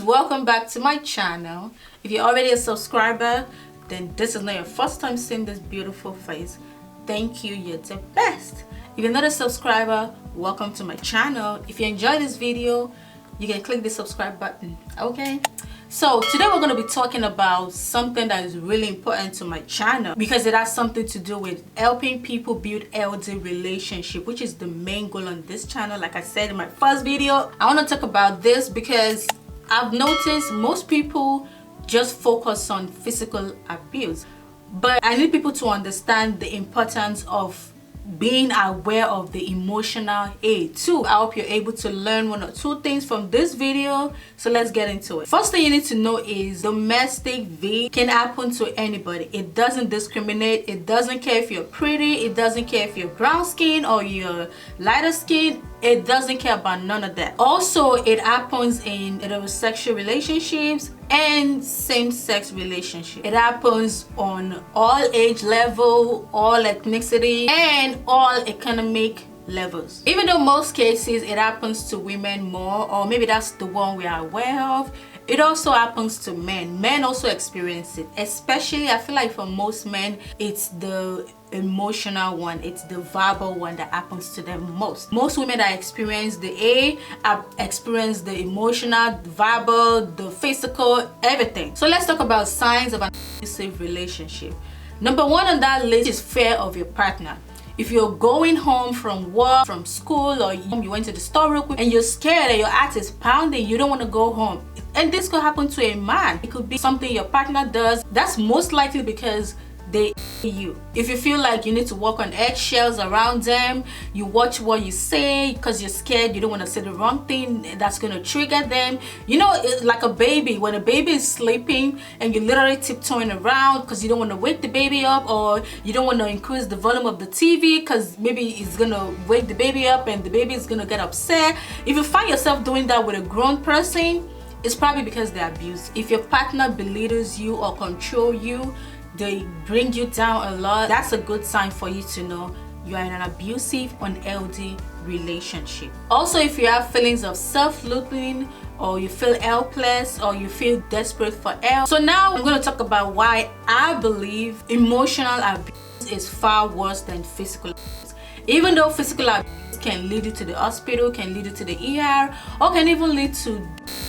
welcome back to my channel. If you're already a subscriber, then this is not your first time seeing this beautiful face. Thank you, you're the best. If you're not a subscriber, welcome to my channel. If you enjoyed this video, you can click the subscribe button. Okay, so today we're going to be talking about something that is really important to my channel because it has something to do with helping people build healthy relationship, which is the main goal on this channel. Like I said in my first video, I want to talk about this because I've noticed most people just focus on physical abuse, but I need people to understand the importance of being aware of the emotional aid too. I hope you're able to learn one or two things from this video, so let's get into it. First thing you need to know is domestic V can happen to anybody. It doesn't discriminate. It doesn't care if you're pretty. It doesn't care if you're brown skin or you're lighter skin. It doesn't care about none of that. Also, it happens in heterosexual relationships and same-sex relationships. It happens on all age level, all ethnicity, and all economic levels. Even though most cases it happens to women more, or maybe that's the one we are aware of, it also happens to men. Men also experience it. Especially, I feel like for most men, it's the emotional one, it's the verbal one that happens to them most. Most women that experience the A have experienced the emotional, verbal, the physical, everything. So let's talk about signs of an abusive relationship. Number one on that list is fear of your partner. If you're going home from work, from school, or you went to the store real quick and you're scared and your heart is pounding, you don't want to go home. And this could happen to a man. It could be something your partner does. That's most likely because they you. If you feel like you need to walk on eggshells around them, you watch what you say because you're scared, you don't want to say the wrong thing that's going to trigger them. You know, it's like a baby. When a baby is sleeping and you're literally tiptoeing around because you don't want to wake the baby up, or you don't want to increase the volume of the TV because maybe it's going to wake the baby up and the baby is going to get upset. If you find yourself doing that with a grown person, it's probably because they're abused. If your partner belittles you or control you, they bring you down a lot, that's a good sign for you to know you are in an abusive, unhealthy relationship. Also, if you have feelings of self-loathing, or you feel helpless, or you feel desperate for help. So now I'm going to talk about why I believe emotional abuse is far worse than physical abuse. Even though physical abuse can lead you to the hospital, can lead you to the ER, or can even lead to...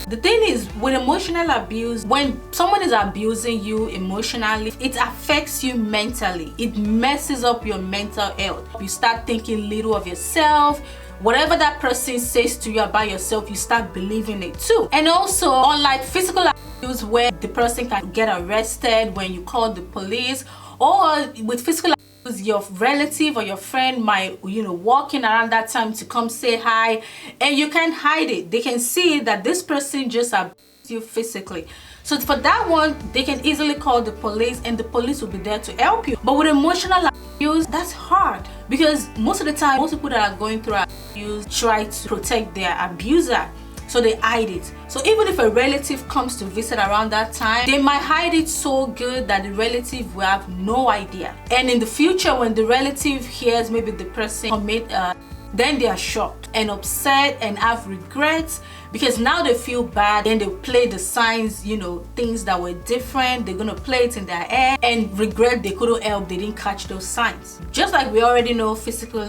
The thing is, with emotional abuse, when someone is abusing you emotionally, it affects you mentally. It messes up your mental health. You start thinking little of yourself. Whatever that person says to you about yourself, you start believing it too. And also, unlike physical abuse where the person can get arrested when you call the police, or with physical abuse, your relative or your friend might, walking around that time to come say hi, and you can't hide it. They can see that this person just abused you physically. So for that one, they can easily call the police and the police will be there to help you. But with emotional abuse, that's hard because most of the time, most people that are going through abuse try to protect their abuser. So they hide it. So even if a relative comes to visit around that time, they might hide it so good that the relative will have no idea. And in the future, when the relative hears maybe the person commit, then they are shocked and upset and have regrets because now they feel bad. Then they play the signs, things that were different. They're gonna play it in their head and regret they couldn't help, they didn't catch those signs. Just like we already know physical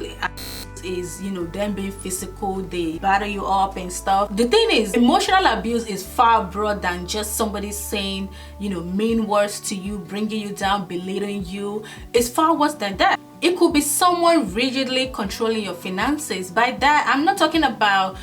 is them being physical, they batter you up and stuff. The thing is, emotional abuse is far broader than just somebody saying mean words to you, bringing you down, belittling you. It's far worse than that. It could be someone rigidly controlling your finances. By that, I'm not talking about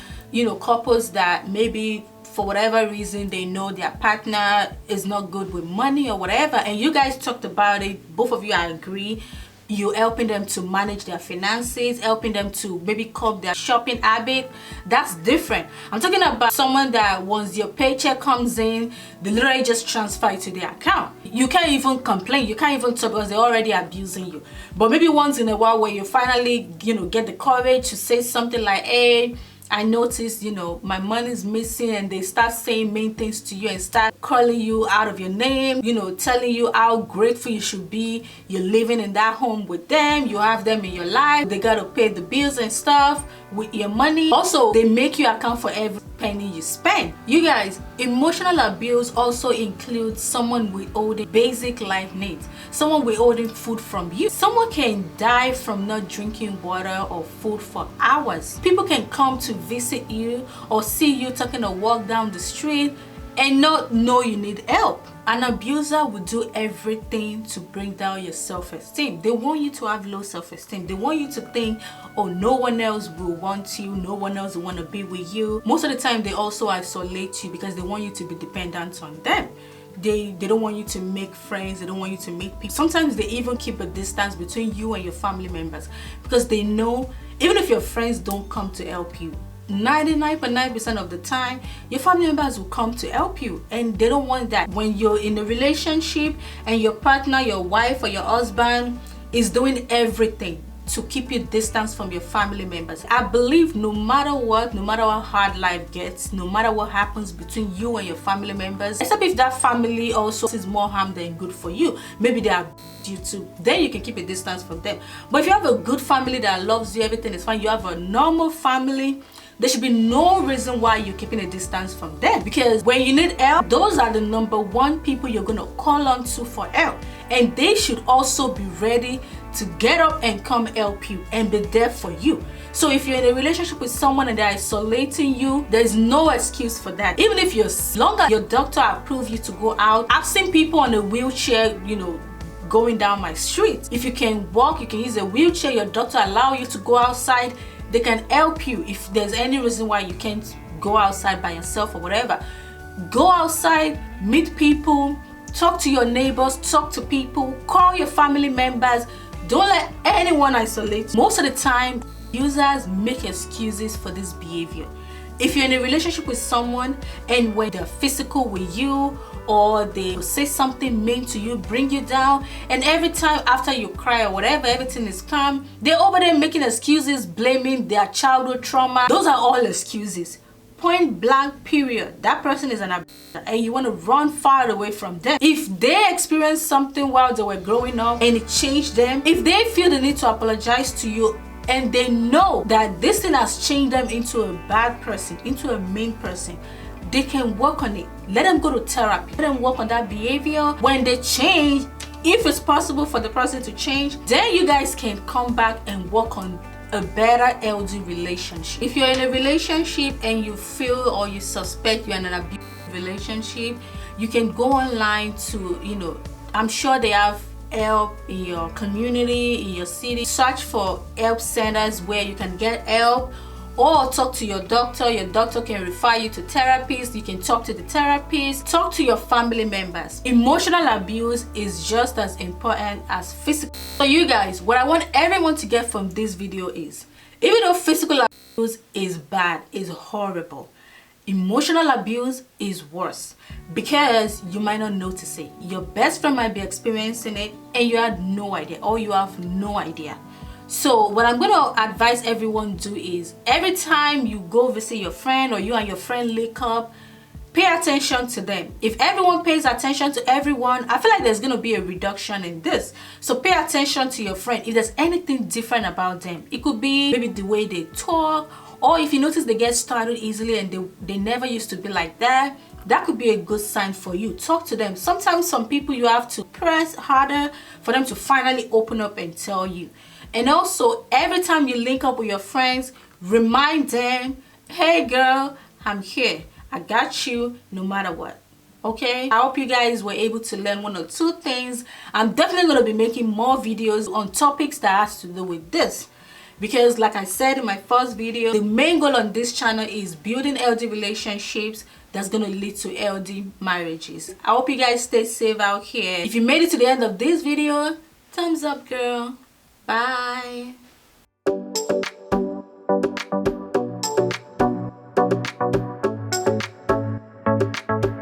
couples that maybe for whatever reason they know their partner is not good with money or whatever, and you guys talked about it, both of you agree, you're helping them to manage their finances, helping them to maybe curb their shopping habit. That's different. I'm talking about someone that once your paycheck comes in, they literally just transfer it to their account. You can't even complain, you can't even talk because they're already abusing you. But maybe once in a while where you finally get the courage to say something like, hey, I noticed, my money's missing, and they start saying mean things to you and start calling you out of your name, telling you how grateful you should be. You're living in that home with them, you have them in your life, they gotta pay the bills and stuff. with your money. Also, they make you account for every penny you spend. You guys, emotional abuse also includes someone withholding basic life needs, someone withholding food from you. Someone can die from not drinking water or food for hours. People can come to visit you or see you taking a walk down the street and not know you need help. An abuser will do everything to bring down your self-esteem. They want you to have low self-esteem. They want you to think, oh, no one else will want you, no one else will want to be with you. Most of the time, they also isolate you because they want you to be dependent on them. They don't want you to make friends. They don't want you to meet people. Sometimes they even keep a distance between you and your family members because they know even if your friends don't come to help you, 99.9% of the time your family members will come to help you, and they don't want that. When you're in a relationship and your partner, your wife or your husband is doing everything to keep you distance from your family members, I believe no matter what, no matter how hard life gets, no matter what happens between you and your family members, except if that family also is more harm than good for you, maybe they are you too, then you can keep a distance from them. But if you have a good family that loves you, everything is fine, you have a normal family, there should be no reason why you're keeping a distance from them, because when you need help, those are the number one people you're going to call on to for help, and they should also be ready to get up and come help you and be there for you. So if you're in a relationship with someone and they're isolating you, there's no excuse for that. Even if longer your doctor approves you to go out, I've seen people on a wheelchair, going down my street. If you can walk, you can use a wheelchair, your doctor allow you to go outside, they can help you. If there's any reason why you can't go outside by yourself or whatever, go outside, meet people, talk to your neighbors, talk to people, call your family members. Don't let anyone isolate. Most of the time, users make excuses for this behavior. If you're in a relationship with someone and when they're physical with you or they say something mean to you, bring you down, and every time after you cry or whatever, everything is calm, they're over there making excuses, blaming their childhood trauma. Those are all excuses. Point blank period. That person is an abuser and you want to run far away from them. If they experienced something while they were growing up and it changed them, if they feel the need to apologize to you and they know that this thing has changed them into a bad person, into a mean person, they can work on it. Let them go to therapy. Let them work on that behavior. When they change, if it's possible for the person to change, then you guys can come back and work on a better, healthy relationship. If you're in a relationship and you feel or you suspect you're in an abusive relationship, you can go online to, I'm sure they have help in your community, in your city. Search for help centers where you can get help, or talk to your doctor. Your doctor can refer you to therapists. You can talk to the therapist. Talk to your family members. Emotional abuse is just as important as physical. So you guys, what I want everyone to get from this video is, even though physical abuse is bad, is horrible, emotional abuse is worse, because you might not notice it. Your best friend might be experiencing it and you had no idea, or you have no idea. So what I'm going to advise everyone do is, every time you go visit your friend or you and your friend link up, pay attention to them. If everyone pays attention to everyone, I feel like there's going to be a reduction in this. So pay attention to your friend. If there's anything different about them, it could be maybe the way they talk, or if you notice they get started easily and they never used to be like that, that could be a good sign for you. Talk to them. Sometimes some people you have to press harder for them to finally open up and tell you. And also, every time you link up with your friends, remind them, hey girl, I'm here. I got you no matter what. Okay? I hope you guys were able to learn one or two things. I'm definitely going to be making more videos on topics that has to do with this. Because like I said in my first video, the main goal on this channel is building healthy relationships that's going to lead to healthy marriages. I hope you guys stay safe out here. If you made it to the end of this video, thumbs up, girl. Bye.